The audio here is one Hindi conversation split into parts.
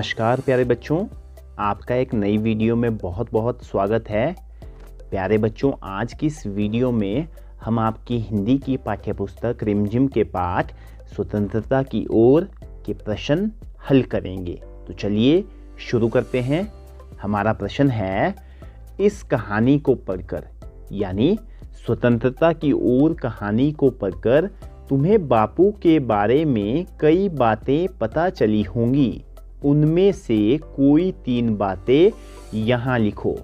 नमस्कार प्यारे बच्चों, आपका एक नई वीडियो में बहुत बहुत स्वागत है। प्यारे बच्चों, आज की इस वीडियो में हम आपकी हिंदी की पाठ्यपुस्तक रिमझिम के पाठ स्वतंत्रता की ओर के प्रश्न हल करेंगे। तो चलिए शुरू करते हैं। हमारा प्रश्न है, इस कहानी को पढ़कर यानी स्वतंत्रता की ओर कहानी को पढ़कर तुम्हें बापू के बारे में कई बातें पता चली होंगी। उनमें से कोई 3 बातें यहाँ लिखो।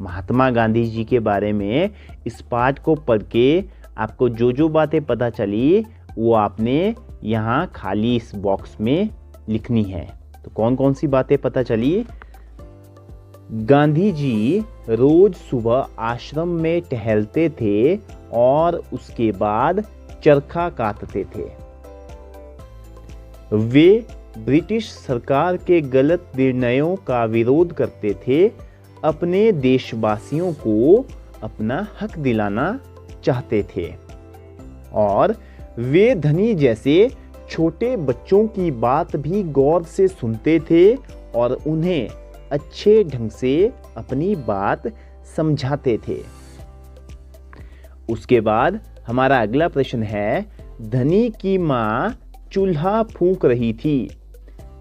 महात्मा गांधी जी के बारे में इस पाठ को पढ़ के आपको जो जो बातें पता चली वो आपने यहाँ खाली इस बॉक्स में लिखनी है। तो कौन कौन सी बातें पता चली? गांधी जी रोज सुबह आश्रम में टहलते थे और उसके बाद चरखा काटते थे। वे ब्रिटिश सरकार के गलत निर्णयों का विरोध करते थे। अपने देशवासियों को अपना हक दिलाना चाहते थे और वे धनी जैसे छोटे बच्चों की बात भी गौर से सुनते थे और उन्हें अच्छे ढंग से अपनी बात समझाते थे। उसके बाद हमारा अगला प्रश्न है, धनी की माँ चूल्हा फूंक रही थी।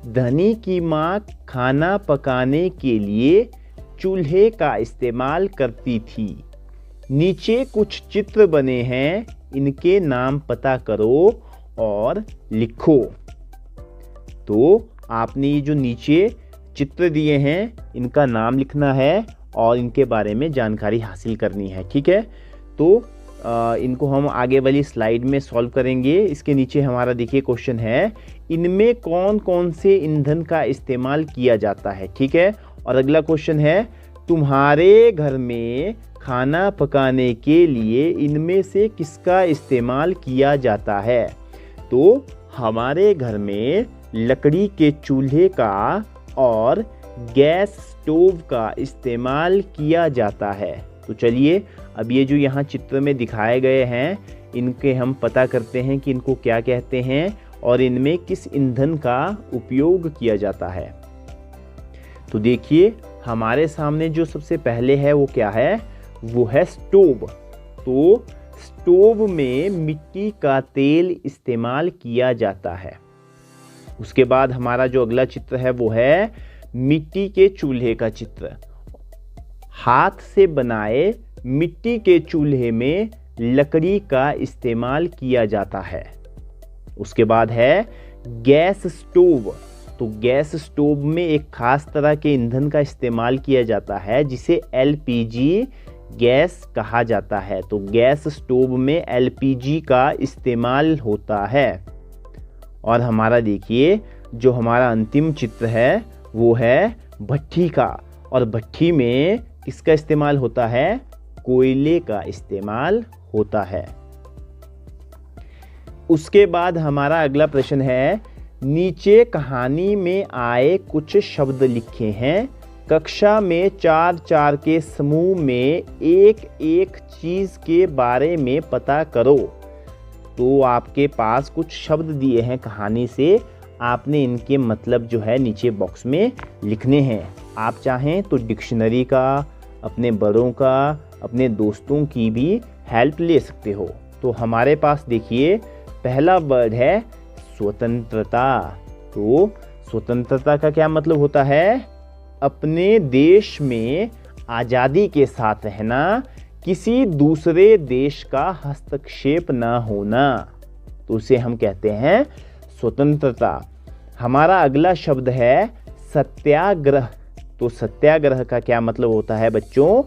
धनी की माँ खाना पकाने के लिए चूल्हे का इस्तेमाल करती थी। नीचे कुछ चित्र बने हैं, इनके नाम पता करो और लिखो। तो आपने ये जो नीचे चित्र दिए हैं इनका नाम लिखना है और इनके बारे में जानकारी हासिल करनी है, ठीक है। तो इनको हम आगे वाली स्लाइड में सॉल्व करेंगे। इसके नीचे हमारा देखिए क्वेश्चन है, इनमें कौन कौन से ईंधन का इस्तेमाल किया जाता है, ठीक है। और अगला क्वेश्चन है, तुम्हारे घर में खाना पकाने के लिए इनमें से किसका इस्तेमाल किया जाता है? तो हमारे घर में लकड़ी के चूल्हे का और गैस स्टोव का इस्तेमाल किया जाता है। तो चलिए अब ये जो यहाँ चित्र में दिखाए गए हैं इनके हम पता करते हैं कि इनको क्या कहते हैं और इनमें किस ईंधन का उपयोग किया जाता है। तो देखिए हमारे सामने जो सबसे पहले है वो क्या है? वो है स्टोव। तो स्टोव में मिट्टी का तेल इस्तेमाल किया जाता है। उसके बाद हमारा जो अगला चित्र है वो है मिट्टी के चूल्हे का चित्र। हाथ से बनाए मिट्टी के चूल्हे में लकड़ी का इस्तेमाल किया जाता है। उसके बाद है गैस स्टोव। तो गैस स्टोव में एक खास तरह के ईंधन का इस्तेमाल किया जाता है जिसे एलपीजी गैस कहा जाता है। तो गैस स्टोव में एलपीजी का इस्तेमाल होता है। और हमारा देखिए जो हमारा अंतिम चित्र है वो है भट्ठी का। और भट्ठी में किसका इस्तेमाल होता है? कोयले का इस्तेमाल होता है। उसके बाद हमारा अगला प्रश्न है, नीचे कहानी में आए कुछ शब्द लिखे हैं। कक्षा में 4-4 के समूह में एक एक चीज के बारे में पता करो। तो आपके पास कुछ शब्द दिए हैं कहानी से, आपने इनके मतलब जो है नीचे बॉक्स में लिखने हैं। आप चाहें तो डिक्शनरी का, अपने बड़ों का, अपने दोस्तों की भी हेल्प ले सकते हो। तो हमारे पास देखिए पहला वर्ड है स्वतंत्रता। तो स्वतंत्रता का क्या मतलब होता है? अपने देश में आज़ादी के साथ रहना, किसी दूसरे देश का हस्तक्षेप ना होना, तो उसे हम कहते हैं स्वतंत्रता। हमारा अगला शब्द है सत्याग्रह। तो सत्याग्रह का क्या मतलब होता है बच्चों?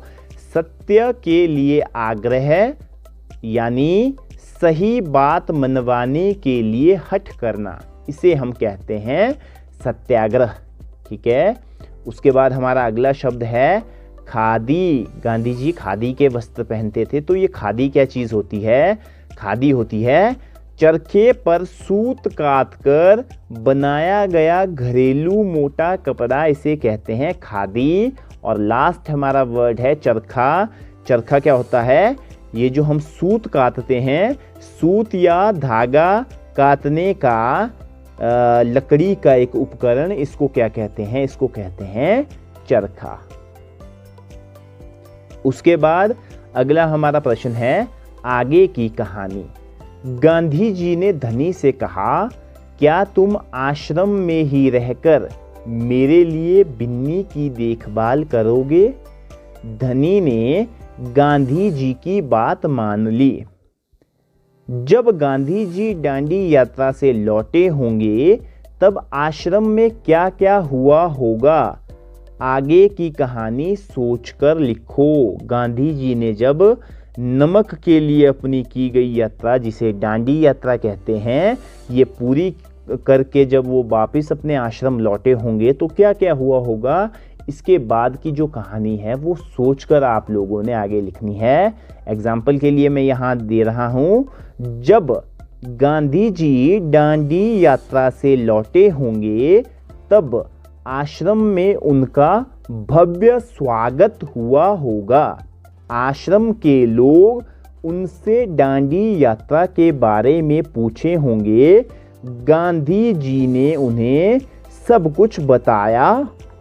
सत्य के लिए आग्रह यानी सही बात मनवाने के लिए हठ करना, इसे हम कहते हैं सत्याग्रह, ठीक है। उसके बाद हमारा अगला शब्द है खादी। गांधी जी खादी के वस्त्र पहनते थे। तो ये खादी क्या चीज़ होती है? खादी होती है चरखे पर सूत काट कर बनाया गया घरेलू मोटा कपड़ा, इसे कहते हैं खादी। और लास्ट हमारा वर्ड है चरखा। चरखा क्या होता है? ये जो हम सूत काटते हैं, सूत या धागा काटने का लकड़ी का एक उपकरण, इसको क्या कहते हैं? इसको कहते हैं चरखा। उसके बाद अगला हमारा प्रश्न है आगे की कहानी। गांधी जी ने धनी से कहा, क्या तुम आश्रम में ही रहकर मेरे लिए बिन्नी की देखभाल करोगे? धनी ने गांधी जी की बात मान ली। जब गांधी जी दांडी यात्रा से लौटे होंगे तब आश्रम में क्या क्या हुआ होगा? आगे की कहानी सोचकर लिखो। गांधी जी ने जब नमक के लिए अपनी की गई यात्रा, जिसे दांडी यात्रा कहते हैं, ये पूरी करके जब वो वापस अपने आश्रम लौटे होंगे तो क्या क्या हुआ होगा, इसके बाद की जो कहानी है वो सोचकर आप लोगों ने आगे लिखनी है। एग्जाम्पल के लिए मैं यहाँ दे रहा हूँ, जब गांधी जी दांडी यात्रा से लौटे होंगे तब आश्रम में उनका भव्य स्वागत हुआ होगा। आश्रम के लोग उनसे दांडी यात्रा के बारे में पूछे होंगे। गांधी जी ने उन्हें सब कुछ बताया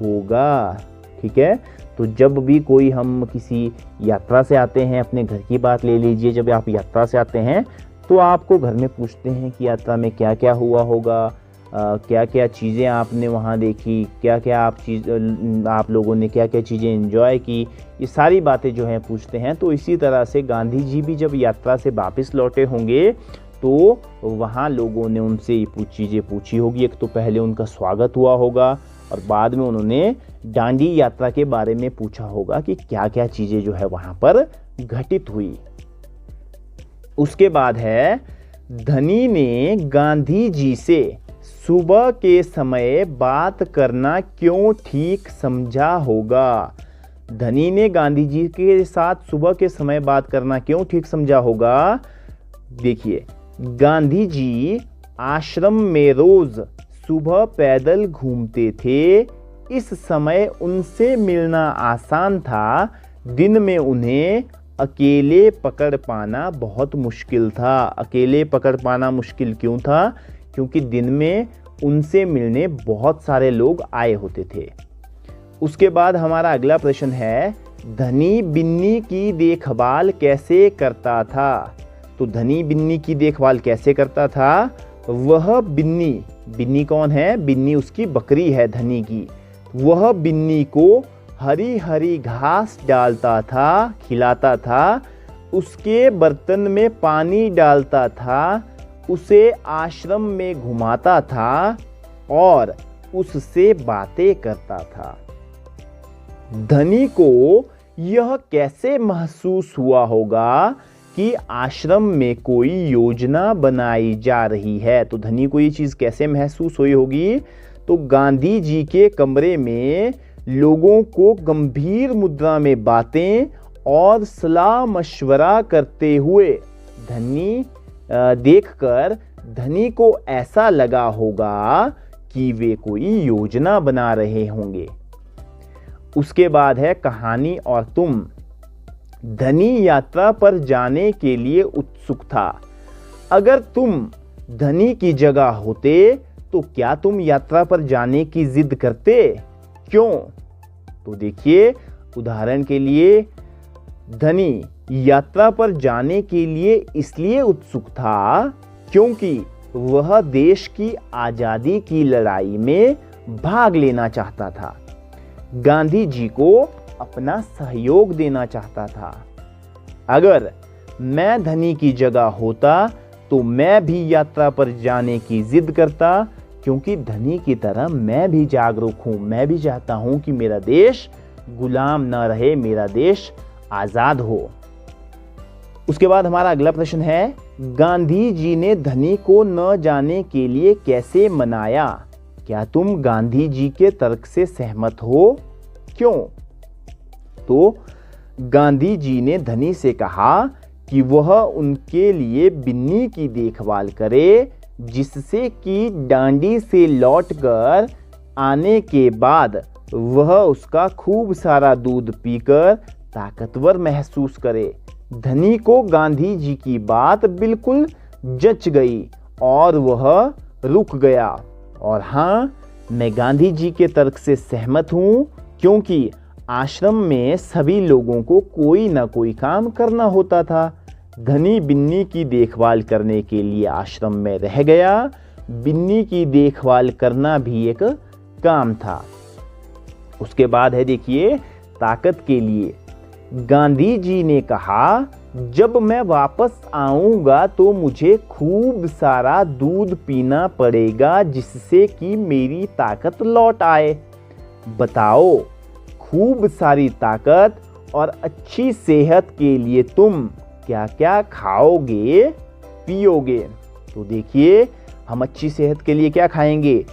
होगा। ठीक है, तो जब भी कोई हम किसी यात्रा से आते हैं, अपने घर की बात ले लीजिए, जब आप यात्रा से आते हैं तो आपको घर में पूछते हैं कि यात्रा में क्या क्या हुआ होगा, क्या क्या चीज़ें आपने वहाँ देखी, क्या क्या आप लोगों ने क्या क्या चीज़ें एंजॉय की, ये सारी बातें जो हैं पूछते हैं। तो इसी तरह से गांधी जी भी जब यात्रा से वापस लौटे होंगे तो वहाँ लोगों ने उनसे ये चीज़ें पूछी होगी। एक तो पहले उनका स्वागत हुआ होगा और बाद में उन्होंने दांडी यात्रा के बारे में पूछा होगा कि क्या क्या चीज़ें जो है वहाँ पर घटित हुई। उसके बाद है, धनी ने गांधी जी से सुबह के समय बात करना क्यों ठीक समझा होगा? धनी ने गांधी जी के साथ सुबह के समय बात करना क्यों ठीक समझा होगा? देखिए, गांधी जी आश्रम में रोज सुबह पैदल घूमते थे। इस समय उनसे मिलना आसान था। दिन में उन्हें अकेले पकड़ पाना बहुत मुश्किल था। अकेले पकड़ पाना मुश्किल क्यों था? क्योंकि दिन में उनसे मिलने बहुत सारे लोग आए होते थे। उसके बाद हमारा अगला प्रश्न है, धनी बिन्नी की देखभाल कैसे करता था? तो धनी बिन्नी की देखभाल कैसे करता था? वह बिन्नी कौन है? बिन्नी उसकी बकरी है धनी की। वह बिन्नी को हरी हरी घास डालता था, खिलाता था, उसके बर्तन में पानी डालता था, उसे आश्रम में घुमाता था और उससे बातें करता था। धनी को यह कैसे महसूस हुआ होगा कि आश्रम में कोई योजना बनाई जा रही है? तो धनी को ये चीज़ कैसे महसूस हुई होगी? तो गांधी जी के कमरे में लोगों को गंभीर मुद्रा में बातें और सलाह मशवरा करते हुए धनी देखकर धनी को ऐसा लगा होगा कि वे कोई योजना बना रहे होंगे। उसके बाद है कहानी और तुम। धनी यात्रा पर जाने के लिए उत्सुक था। अगर तुम धनी की जगह होते तो क्या तुम यात्रा पर जाने की जिद करते? क्यों? तो देखिए, उदाहरण के लिए, धनी यात्रा पर जाने के लिए इसलिए उत्सुक था क्योंकि वह देश की आजादी की लड़ाई में भाग लेना चाहता था। गांधी जी को अपना सहयोग देना चाहता था। अगर मैं धनी की जगह होता तो मैं भी यात्रा पर जाने की जिद करता, क्योंकि धनी की तरह मैं भी जागरूक हूं। मैं भी चाहता हूं कि मेरा देश गुलाम न रहे, मेरा देश आजाद हो। उसके बाद हमारा अगला प्रश्न है, गांधी जी ने धनी को न जाने के लिए कैसे मनाया? क्या तुम गांधी जी के तर्क से सहमत हो? क्यों? तो गांधी जी ने धनी से कहा कि वह उनके लिए बिन्नी की देखभाल करे, जिससे कि दांडी से लौटकर आने के बाद वह उसका खूब सारा दूध पीकर ताकतवर महसूस करे। धनी को गांधी जी की बात बिल्कुल जच गई और वह रुक गया। और हाँ, मैं गांधी जी के तर्क से सहमत हूँ, क्योंकि आश्रम में सभी लोगों को कोई ना कोई काम करना होता था। धनी बिन्नी की देखभाल करने के लिए आश्रम में रह गया। बिन्नी की देखभाल करना भी एक काम था। उसके बाद है देखिए, ताकत के लिए गांधी जी ने कहा, जब मैं वापस आऊंगा तो मुझे खूब सारा दूध पीना पड़ेगा, जिससे कि मेरी ताकत लौट आए। बताओ, खूब सारी ताकत और अच्छी सेहत के लिए तुम क्या क्या खाओगे पियोगे? तो देखिए, हम अच्छी सेहत के लिए क्या खाएंगे?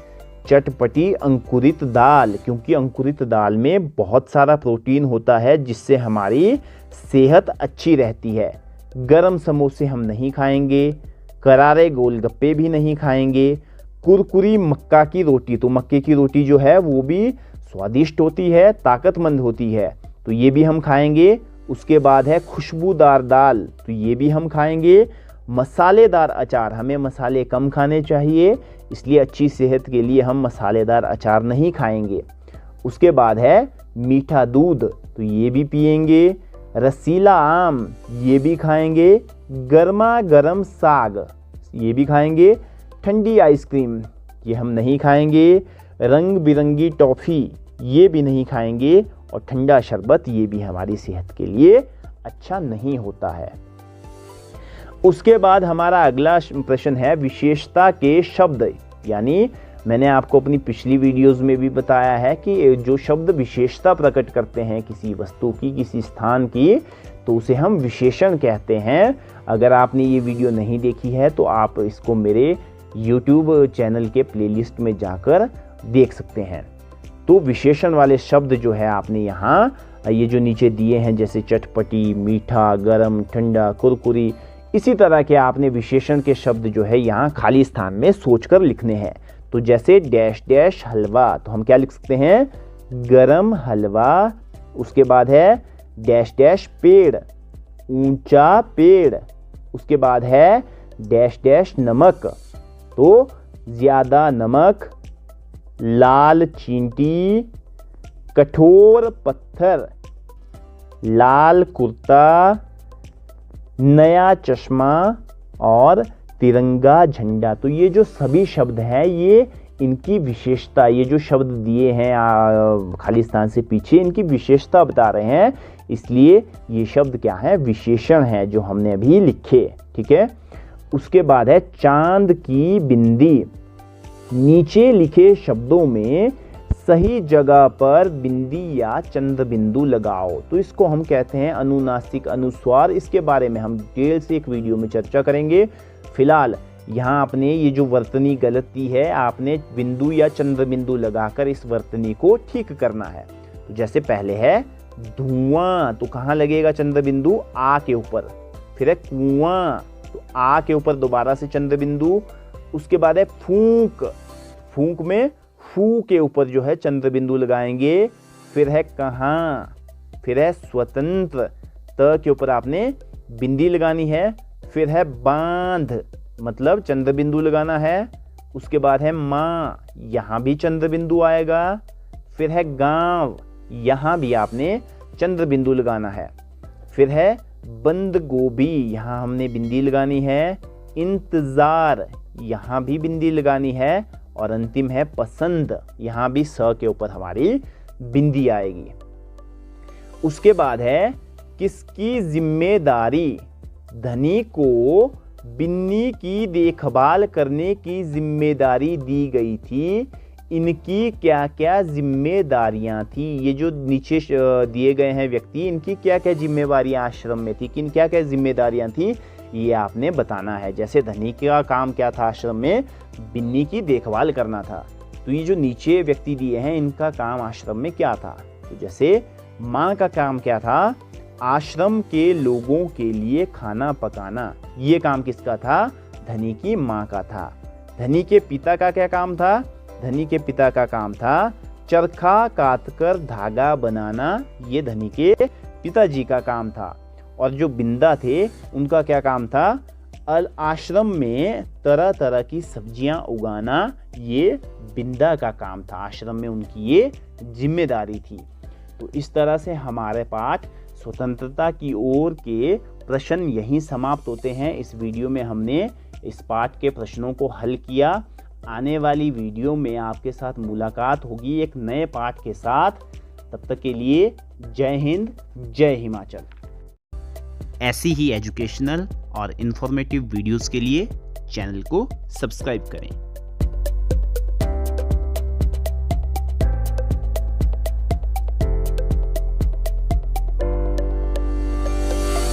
चटपटी अंकुरित दाल, क्योंकि अंकुरित दाल में बहुत सारा प्रोटीन होता है, जिससे हमारी सेहत अच्छी रहती है। गरम समोसे हम नहीं खाएंगे, करारे गोलगप्पे भी नहीं खाएंगे। कुरकुरी मक्का की रोटी, तो मक्के की रोटी जो है वो भी स्वादिष्ट होती है, ताकतमंद होती है, तो ये भी हम खाएंगे। उसके बाद है खुशबूदार दाल, तो ये भी हम खाएंगे। मसालेदार अचार, हमें मसाले कम खाने चाहिए, इसलिए अच्छी सेहत के लिए हम मसालेदार अचार नहीं खाएंगे। उसके बाद है मीठा दूध, तो ये भी पिएंगे। रसीला आम, ये भी खाएंगे। गर्मा गर्म साग, ये भी खाएंगे। ठंडी आइसक्रीम, ये हम नहीं खाएंगे। रंग बिरंगी टॉफ़ी, ये भी नहीं खाएंगे। और ठंडा शरबत, ये भी हमारी सेहत के लिए अच्छा नहीं होता है। उसके बाद हमारा अगला प्रश्न है विशेषता के शब्द। यानी मैंने आपको अपनी पिछली वीडियोस में भी बताया है कि जो शब्द विशेषता प्रकट करते हैं किसी वस्तु की, किसी स्थान की, तो उसे हम विशेषण कहते हैं। अगर आपने ये वीडियो नहीं देखी है तो आप इसको मेरे YouTube चैनल के प्लेलिस्ट में जाकर देख सकते हैं। तो विशेषण वाले शब्द जो है आपने यहाँ ये जो नीचे दिए हैं, जैसे चटपटी, मीठा, गरम, ठंडा, कुरकुरी, इसी तरह के आपने विशेषण के शब्द जो है यहाँ खाली स्थान में सोचकर लिखने हैं। तो जैसे डैश डैश हलवा, तो हम क्या लिख सकते हैं? गरम हलवा। उसके बाद है डैश डैश पेड़, ऊंचा पेड़। उसके बाद है डैश डैश नमक, तो ज्यादा नमक। लाल चींटी, कठोर पत्थर, लाल कुर्ता, नया चश्मा और तिरंगा झंडा। तो ये जो सभी शब्द हैं, ये इनकी विशेषता, ये जो शब्द दिए हैं खाली स्थान से पीछे, इनकी विशेषता बता रहे हैं, इसलिए ये शब्द क्या है? विशेषण है, जो हमने अभी लिखे। ठीक है। उसके बाद है चांद की बिंदी। नीचे लिखे शब्दों में सही जगह पर बिंदी या चंद्र बिंदु लगाओ, तो इसको हम कहते हैं अनुनासिक अनुस्वार। इसके बारे में हम डिटेल से एक वीडियो में चर्चा करेंगे। फिलहाल यहाँ आपने ये जो वर्तनी गलती है, आपने बिंदु या चंद्र बिंदु लगाकर इस वर्तनी को ठीक करना है। तो जैसे पहले है धुआं, तो कहाँ लगेगा चंद्र बिंदु? आ के ऊपर। फिर है कुआं, तो आ के ऊपर दोबारा से चंद्र बिंदु। उसके बाद है फूंक, फूंक में फू के ऊपर जो है चंद्र बिंदु लगाएंगे। फिर है कहाँ, फिर है स्वतंत्र, त के ऊपर आपने बिंदी लगानी है। फिर है बांध, मतलब चंद्र बिंदु लगाना है। उसके बाद है माँ, यहाँ भी चंद्र बिंदु आएगा। फिर है गांव, यहाँ भी आपने चंद्र बिंदु लगाना है। फिर है बंद गोभी, यहाँ हमने बिंदी लगानी है। इंतजार, यहाँ भी बिंदी लगानी है। और अंतिम है पसंद, यहाँ भी स के ऊपर हमारी बिंदी आएगी। उसके बाद है किसकी जिम्मेदारी? धनी को बिन्नी की देखभाल करने की जिम्मेदारी दी गई थी। इनकी क्या क्या जिम्मेदारियां थी? ये जो नीचे दिए गए हैं व्यक्ति, इनकी क्या क्या जिम्मेदारियां आश्रम में थी, किन क्या क्या जिम्मेदारियां थी, ये आपने बताना है। जैसे धनी का काम क्या था आश्रम में? बिन्नी की देखभाल करना था। तो ये जो नीचे व्यक्ति दिए हैं, इनका काम आश्रम में क्या था? तो जैसे माँ का काम क्या था? आश्रम के लोगों के लिए खाना पकाना। ये काम किसका था? धनी की माँ का था। धनी के पिता का क्या काम था? धनी के पिता का काम था चरखा काटकर धागा बनाना। ये धनी के पिताजी का काम था। और जो बिंदा थे, उनका क्या काम था? आश्रम में तरह तरह की सब्जियां उगाना ये बिंदा का काम था, आश्रम में उनकी ये जिम्मेदारी थी। तो इस तरह से हमारे पाठ स्वतंत्रता की ओर के प्रश्न यहीं समाप्त होते हैं। इस वीडियो में हमने इस पाठ के प्रश्नों को हल किया। आने वाली वीडियो में आपके साथ मुलाकात होगी एक नए पाठ के साथ। तब तक के लिए जय हिंद, जय हिमाचल। ऐसी ही एजुकेशनल और इन्फॉर्मेटिव वीडियोस के लिए चैनल को सब्सक्राइब करें।